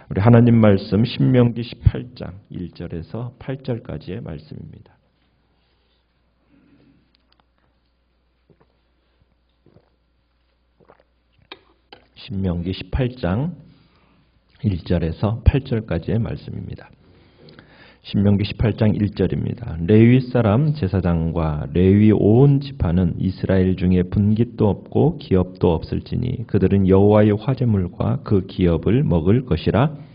우리 하나님 말씀 신명기 18장 1절에서 8절까지의 말씀입니다. 신명기 18장 1절에서 8절까지의 말씀입니다. 신명기 18장 1절입니다. 레위 사람 제사장과 레위 온 지파는 이스라엘 중에 분깃도 없고 기업도 없을지니 그들은 여호와의 화제물과 그 기업을 먹을 것이라.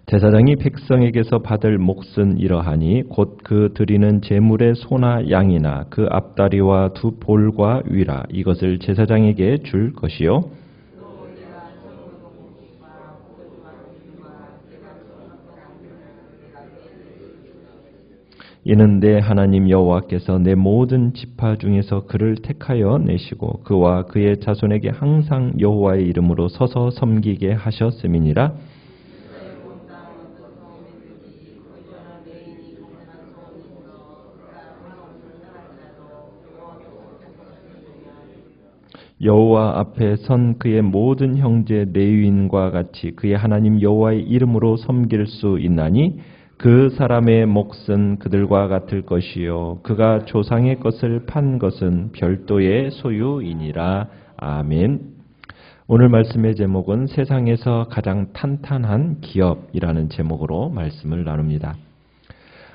제사장이 백성에게서 받을 몫은 이러하니 곧 그 드리는 제물의 소나 양이나 그 앞다리와 두 볼과 위라 이것을 제사장에게 줄 것이요. 이는 내 하나님 여호와께서 내 모든 지파 중에서 그를 택하여 내시고 그와 그의 자손에게 항상 여호와의 이름으로 서서 섬기게 하셨음이니라. 여호와 앞에 선 그의 모든 형제 레위인과 같이 그의 하나님 여호와의 이름으로 섬길 수 있나니 그 사람의 몫은 그들과 같을 것이요 그가 조상의 것을 판 것은 별도의 소유이니라. 아멘. 오늘 말씀의 제목은 세상에서 가장 탄탄한 기업이라는 제목으로 말씀을 나눕니다.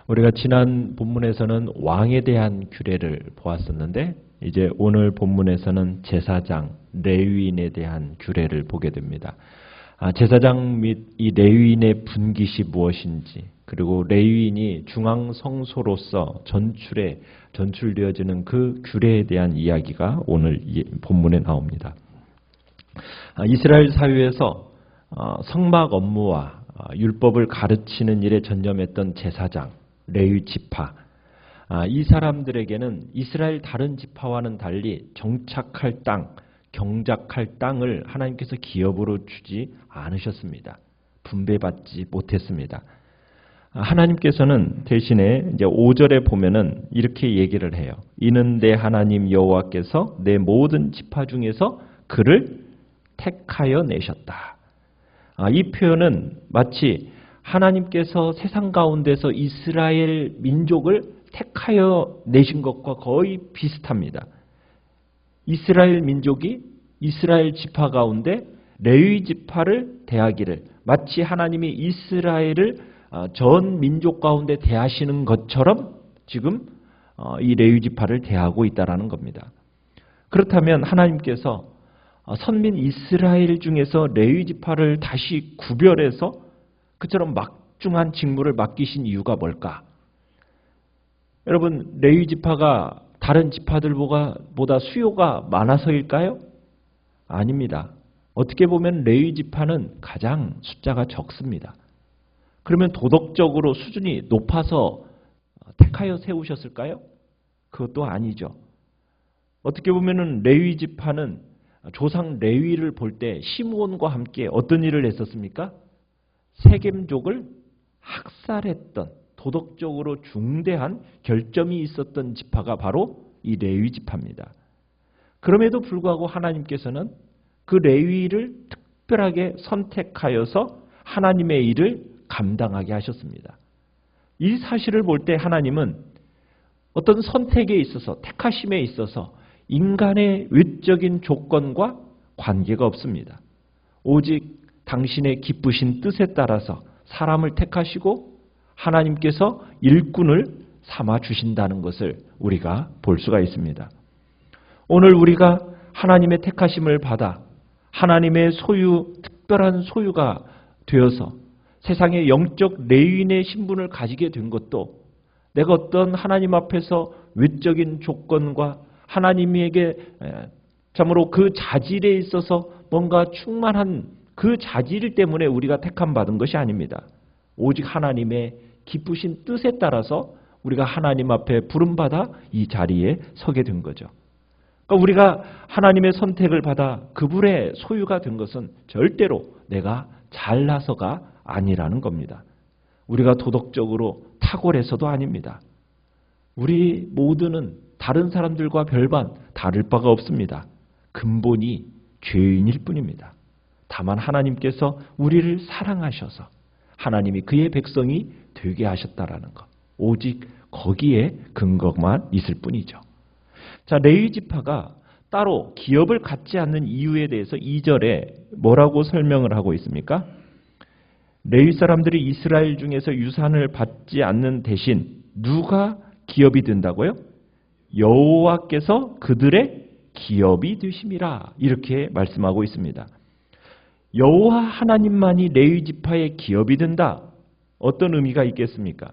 우리가 지난 본문에서는 왕에 대한 규례를 보았었는데 이제 오늘 본문에서는 제사장, 레위인에 대한 규례를 보게 됩니다. 제사장 및 이 레위인의 분깃이 무엇인지, 그리고 레위인이 중앙성소로서 전출되어지는 그 규례에 대한 이야기가 오늘 본문에 나옵니다. 이스라엘 사회에서 성막 업무와 율법을 가르치는 일에 전념했던 제사장, 레위 지파, 이 사람들에게는 이스라엘 다른 지파와는 달리 정착할 땅, 경작할 땅을 하나님께서 기업으로 주지 않으셨습니다. 분배받지 못했습니다. 하나님께서는 대신에 이제 5절에 보면은 이렇게 얘기를 해요. 이는 내 하나님 여호와께서 내 모든 지파 중에서 그를 택하여 내셨다. 이 표현은 마치 하나님께서 세상 가운데서 이스라엘 민족을 택하여 내신 것과 거의 비슷합니다. 이스라엘 민족이 이스라엘 지파 가운데 레위 지파를 대하기를 마치 하나님이 이스라엘을 전 민족 가운데 대하시는 것처럼 지금 이 레위 지파를 대하고 있다는 겁니다. 그렇다면 하나님께서 선민 이스라엘 중에서 레위 지파를 다시 구별해서 그처럼 막중한 직무를 맡기신 이유가 뭘까? 여러분, 레위 지파가 다른 지파들보다 수요가 많아서일까요? 아닙니다. 어떻게 보면 레위 지파는 가장 숫자가 적습니다. 그러면 도덕적으로 수준이 높아서 택하여 세우셨을까요? 그것도 아니죠. 어떻게 보면 레위 지파는 조상 레위를 볼 때 시므온과 함께 어떤 일을 했었습니까? 세겜족을 학살했던 도덕적으로 중대한 결점이 있었던 지파가 바로 이 레위 지파입니다. 그럼에도 불구하고 하나님께서는 그 레위를 특별하게 선택하여서 하나님의 일을 감당하게 하셨습니다. 이 사실을 볼 때 하나님은 어떤 선택에 있어서, 택하심에 있어서 인간의 외적인 조건과 관계가 없습니다. 오직 당신의 기쁘신 뜻에 따라서 사람을 택하시고 하나님께서 일꾼을 삼아 주신다는 것을 우리가 볼 수가 있습니다. 오늘 우리가 하나님의 택하심을 받아 하나님의 특별한 소유가 되어서 세상의 영적 레위인의 신분을 가지게 된 것도 내가 어떤 하나님 앞에서 외적인 조건과 하나님에게 참으로 그 자질에 있어서 뭔가 충만한 그 자질 때문에 우리가 택함 받은 것이 아닙니다. 오직 하나님의 기쁘신 뜻에 따라서 우리가 하나님 앞에 부름받아 이 자리에 서게 된 거죠. 그러니까 우리가 하나님의 선택을 받아 그분의 소유가 된 것은 절대로 내가 잘나서가 아니라는 겁니다. 우리가 도덕적으로 탁월해서도 아닙니다. 우리 모두는 다른 사람들과 별반 다를 바가 없습니다. 근본이 죄인일 뿐입니다. 다만 하나님께서 우리를 사랑하셔서 하나님이 그의 백성이 되게 하셨다라는 것. 오직 거기에 근거만 있을 뿐이죠. 자, 레위 지파가 따로 기업을 갖지 않는 이유에 대해서 2절에 뭐라고 설명을 하고 있습니까? 레위 사람들이 이스라엘 중에서 유산을 받지 않는 대신 누가 기업이 된다고요? 여호와께서 그들의 기업이 되심이라, 이렇게 말씀하고 있습니다. 여호와 하나님만이 레위 지파의 기업이 된다. 어떤 의미가 있겠습니까?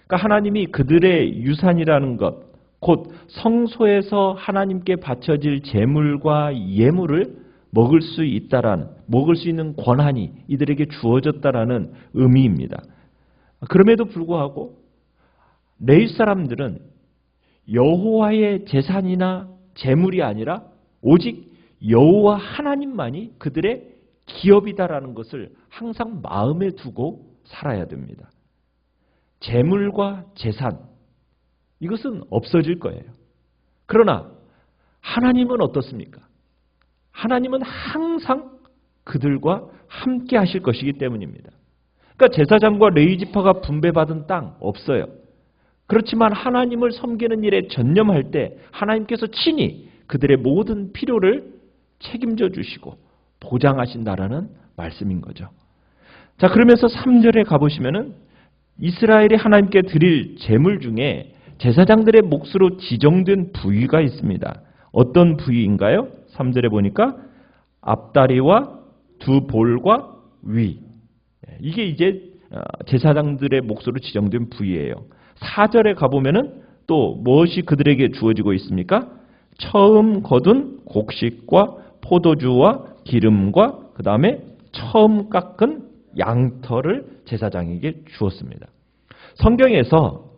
그러니까 하나님이 그들의 유산이라는 것, 곧 성소에서 하나님께 바쳐질 제물과 예물을 먹을 수 있다라는, 먹을 수 있는 권한이 이들에게 주어졌다라는 의미입니다. 그럼에도 불구하고 레위 사람들은 여호와의 재산이나 제물이 아니라 오직 여호와 하나님만이 그들의 기업이다라는 것을 항상 마음에 두고 살아야 됩니다. 제물과 재산, 이것은 없어질 거예요. 그러나 하나님은 어떻습니까? 하나님은 항상 그들과 함께 하실 것이기 때문입니다. 그러니까 제사장과 레위 지파가 분배받은 땅 없어요. 그렇지만 하나님을 섬기는 일에 전념할 때 하나님께서 친히 그들의 모든 필요를 책임져 주시고 보장하신다라는 말씀인 거죠. 자, 그러면서 3절에 가보시면은 이스라엘이 하나님께 드릴 제물 중에 제사장들의 몫으로 지정된 부위가 있습니다. 어떤 부위인가요? 3절에 보니까 앞다리와 두 볼과 위. 이게 이제 제사장들의 몫으로 지정된 부위예요. 4절에 가보면은 또 무엇이 그들에게 주어지고 있습니까? 처음 거둔 곡식과 포도주와 기름과 그 다음에 처음 깎은 양털을 제사장에게 주었습니다. 성경에서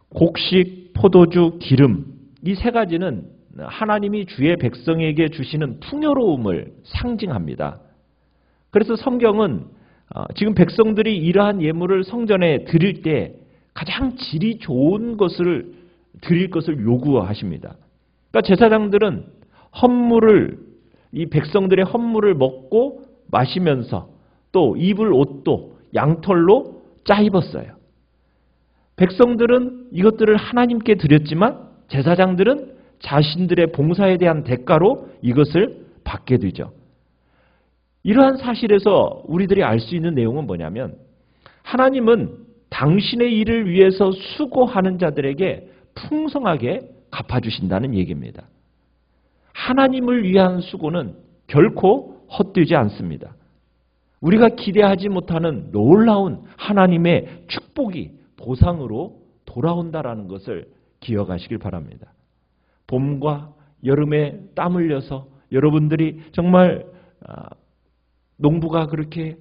곡식, 포도주, 기름, 이 세 가지는 하나님이 주의 백성에게 주시는 풍요로움을 상징합니다. 그래서 성경은 지금 백성들이 이러한 예물을 성전에 드릴 때 가장 질이 좋은 것을 드릴 것을 요구하십니다. 그러니까 제사장들은 헌물을, 이 백성들의 헌물을 먹고 마시면서 또 입을 옷도 양털로 짜 입었어요. 백성들은 이것들을 하나님께 드렸지만 제사장들은 자신들의 봉사에 대한 대가로 이것을 받게 되죠. 이러한 사실에서 우리들이 알 수 있는 내용은 뭐냐면 하나님은 당신의 일을 위해서 수고하는 자들에게 풍성하게 갚아주신다는 얘기입니다. 하나님을 위한 수고는 결코 헛되지 않습니다. 우리가 기대하지 못하는 놀라운 하나님의 축복이 보상으로 돌아온다라는 것을 기억하시길 바랍니다. 봄과 여름에 땀 흘려서 여러분들이 정말 농부가 그렇게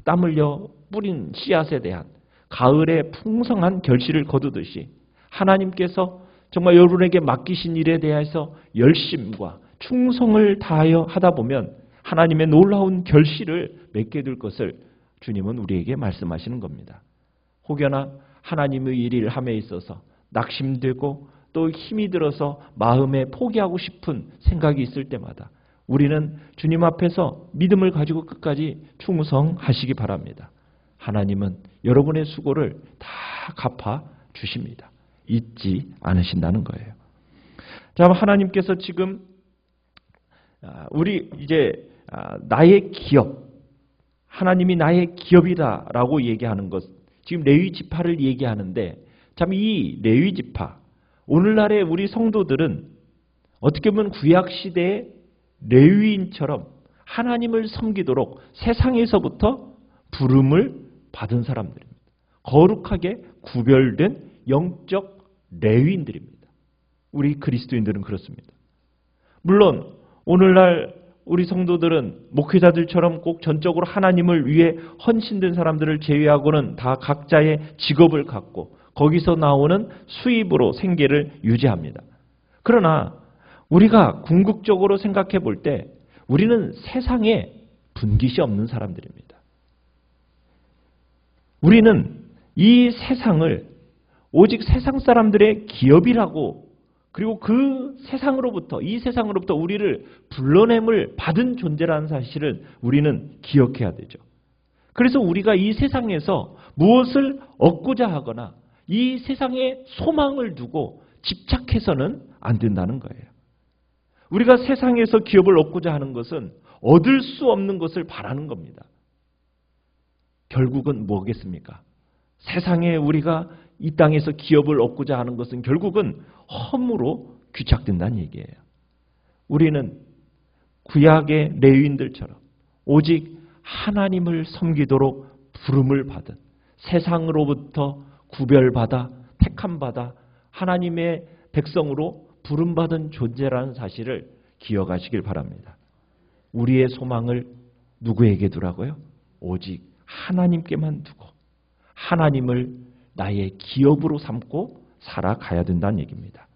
땀 흘려 뿌린 씨앗에 대한 가을의 풍성한 결실을 거두듯이 하나님께서 정말 여러분에게 맡기신 일에 대해서 열심과 충성을 다하여 하다 보면 하나님의 놀라운 결실을 맺게 될 것을 주님은 우리에게 말씀하시는 겁니다. 혹여나 하나님의 일을 함에 있어서 낙심되고 또 힘이 들어서 마음에 포기하고 싶은 생각이 있을 때마다 우리는 주님 앞에서 믿음을 가지고 끝까지 충성하시기 바랍니다. 하나님은 여러분의 수고를 다 갚아 주십니다. 잊지 않으신다는 거예요. 자, 하나님께서 지금 우리 이제 나의 기업, 하나님이 나의 기업이다라고 얘기하는 것, 지금 레위 지파를 얘기하는데 참 이 레위 지파, 오늘날의 우리 성도들은 어떻게 보면 구약 시대의 레위인처럼 하나님을 섬기도록 세상에서부터 부름을 받은 사람들입니다. 거룩하게 구별된 영적 레위인들입니다. 우리 그리스도인들은 그렇습니다. 물론 오늘날 우리 성도들은 목회자들처럼 꼭 전적으로 하나님을 위해 헌신된 사람들을 제외하고는 다 각자의 직업을 갖고 거기서 나오는 수입으로 생계를 유지합니다. 그러나 우리가 궁극적으로 생각해 볼 때 우리는 세상에 분깃이 없는 사람들입니다. 우리는 이 세상을 오직 세상 사람들의 기업이라고, 그리고 그 세상으로부터, 이 세상으로부터 우리를 불러냄을 받은 존재라는 사실을 우리는 기억해야 되죠. 그래서 우리가 이 세상에서 무엇을 얻고자 하거나 이 세상에 소망을 두고 집착해서는 안 된다는 거예요. 우리가 세상에서 기업을 얻고자 하는 것은 얻을 수 없는 것을 바라는 겁니다. 결국은 뭐겠습니까? 세상에 우리가 이 땅에서 기업을 얻고자 하는 것은 결국은 허무로 귀착된다는 얘기예요. 우리는 구약의 레위인들처럼 오직 하나님을 섬기도록 부름을 받은, 세상으로부터 구별받아 택함받아 하나님의 백성으로 부름받은 존재라는 사실을 기억하시길 바랍니다. 우리의 소망을 누구에게 두라고요? 오직 하나님께만 두고 하나님을 나의 기업으로 삼고 살아가야 된다는 얘기입니다.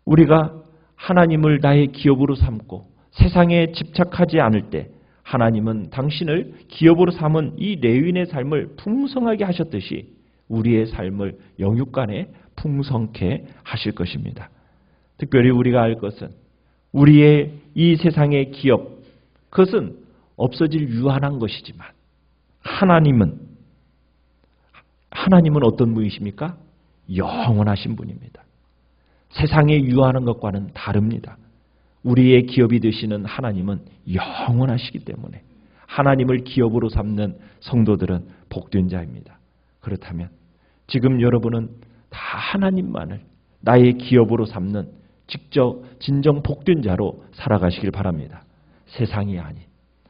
우리가 하나님을 나의 기업으로 삼고 세상에 집착하지 않을 때 하나님은 당신을 기업으로 삼은 이 레위인의 삶을 풍성하게 하셨듯이 우리의 삶을 영육간에 풍성케 하실 것입니다. 특별히 우리가 알 것은 우리의 이 세상의 기업, 그것은 없어질 유한한 것이지만 하나님은 어떤 분이십니까? 영원하신 분입니다. 세상에 유한한 것과는 다릅니다. 우리의 기업이 되시는 하나님은 영원하시기 때문에 하나님을 기업으로 삼는 성도들은 복된 자입니다. 그렇다면 지금 여러분은 다 하나님만을 나의 기업으로 삼는 직접 진정 복된 자로 살아가시길 바랍니다. 세상이 아닌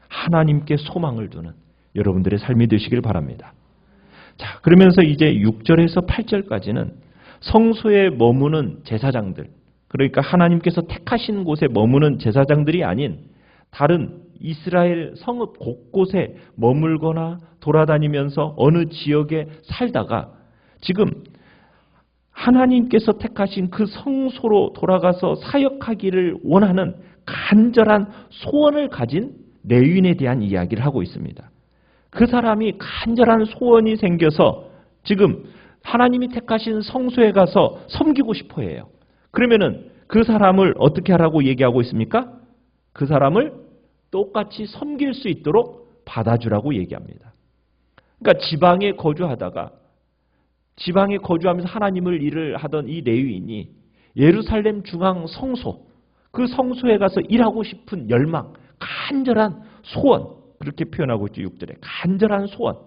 하나님께 소망을 두는 여러분들의 삶이 되시길 바랍니다. 자, 그러면서 이제 6절에서 8절까지는 성소에 머무는 제사장들, 그러니까 하나님께서 택하신 곳에 머무는 제사장들이 아닌 다른 이스라엘 성읍 곳곳에 머물거나 돌아다니면서 어느 지역에 살다가 지금 하나님께서 택하신 그 성소로 돌아가서 사역하기를 원하는 간절한 소원을 가진 레위인에 대한 이야기를 하고 있습니다. 그 사람이 간절한 소원이 생겨서 지금 하나님이 택하신 성소에 가서 섬기고 싶어 해요. 그러면은 그 사람을 어떻게 하라고 얘기하고 있습니까? 그 사람을 똑같이 섬길 수 있도록 받아주라고 얘기합니다. 그러니까 지방에 거주하면서 하나님을 일을 하던 이 레위인이 예루살렘 중앙 성소, 그 성소에 가서 일하고 싶은 열망, 간절한 소원, 그렇게 표현하고 있죠. 6절에 간절한 소원,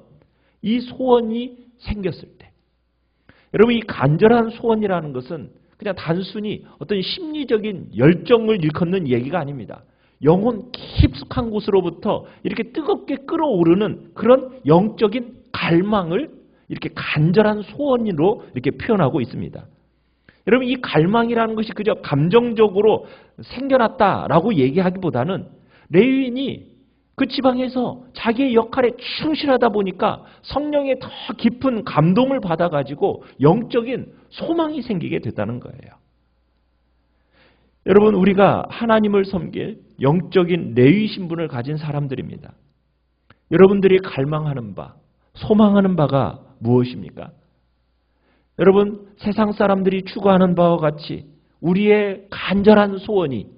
이 소원이 생겼을 때, 여러분 이 간절한 소원이라는 것은 그냥 단순히 어떤 심리적인 열정을 일컫는 얘기가 아닙니다. 영혼 깊숙한 곳으로부터 이렇게 뜨겁게 끓어오르는 그런 영적인 갈망을 이렇게 간절한 소원으로 이렇게 표현하고 있습니다. 여러분 이 갈망이라는 것이 그저 감정적으로 생겨났다라고 얘기하기보다는 레위인이 그 지방에서 자기의 역할에 충실하다 보니까 성령의 더 깊은 감동을 받아가지고 영적인 소망이 생기게 됐다는 거예요. 여러분 우리가 하나님을 섬길 영적인 레위 신분을 가진 사람들입니다. 여러분들이 갈망하는 바, 소망하는 바가 무엇입니까? 여러분 세상 사람들이 추구하는 바와 같이 우리의 간절한 소원이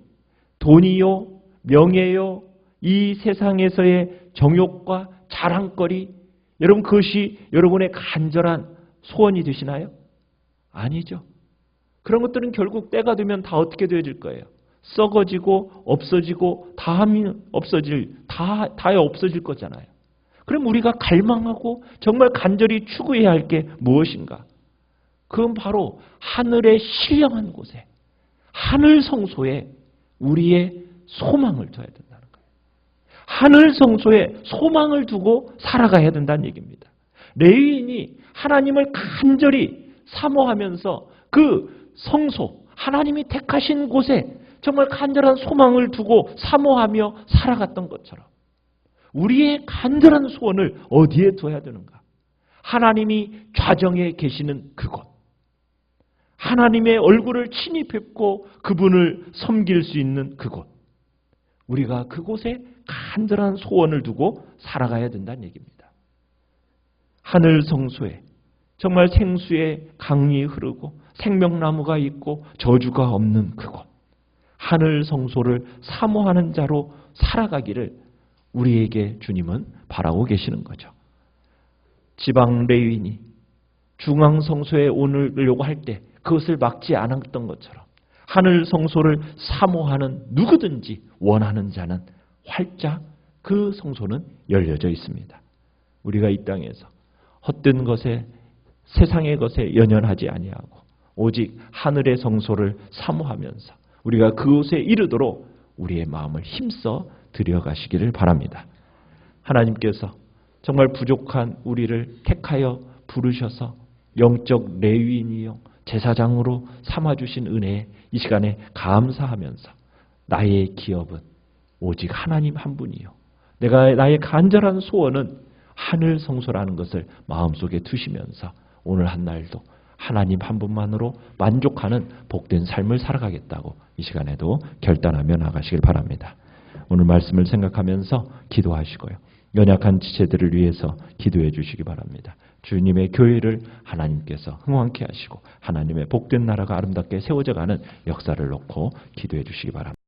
돈이요, 명예요, 이 세상에서의 정욕과 자랑거리, 여러분 그것이 여러분의 간절한 소원이 되시나요? 아니죠. 그런 것들은 결국 때가 되면 다 어떻게 되어질 거예요? 썩어지고 없어지고 다 없어질 거잖아요. 그럼 우리가 갈망하고 정말 간절히 추구해야 할 게 무엇인가? 그건 바로 하늘의 신령한 곳에, 하늘 성소에 우리의 소망을 둬야 된다는 거예요. 하늘 성소에 소망을 두고 살아가야 된다는 얘기입니다. 레위인이 하나님을 간절히 사모하면서 그 성소, 하나님이 택하신 곳에 정말 간절한 소망을 두고 사모하며 살아갔던 것처럼 우리의 간절한 소원을 어디에 둬야 되는가? 하나님이 좌정에 계시는 그곳, 하나님의 얼굴을 친히 뵙고 그분을 섬길 수 있는 그곳, 우리가 그곳에 간절한 소원을 두고 살아가야 된다는 얘기입니다. 하늘 성소에 정말 생수의 강이 흐르고 생명나무가 있고 저주가 없는 그곳, 하늘 성소를 사모하는 자로 살아가기를 우리에게 주님은 바라고 계시는 거죠. 지방 레위인이 중앙 성소에 오려고 할 때 그것을 막지 않았던 것처럼 하늘 성소를 사모하는 누구든지 원하는 자는 활짝 그 성소는 열려져 있습니다. 우리가 이 땅에서 헛된 것에 세상의 것에 연연하지 아니하고 오직 하늘의 성소를 사모하면서 우리가 그곳에 이르도록 우리의 마음을 힘써 들여가시기를 바랍니다. 하나님께서 정말 부족한 우리를 택하여 부르셔서 영적 레위인이요 제사장으로 삼아주신 은혜에 이 시간에 감사하면서 나의 기업은 오직 하나님 한 분이요 나의 간절한 소원은 하늘 성소라는 것을 마음속에 두시면서 오늘 한 날도 하나님 한 분만으로 만족하는 복된 삶을 살아가겠다고 이 시간에도 결단하며 나가시길 바랍니다. 오늘 말씀을 생각하면서 기도하시고요. 연약한 지체들을 위해서 기도해 주시기 바랍니다. 주님의 교회를 하나님께서 흥왕케 하시고 하나님의 복된 나라가 아름답게 세워져가는 역사를 놓고 기도해 주시기 바랍니다.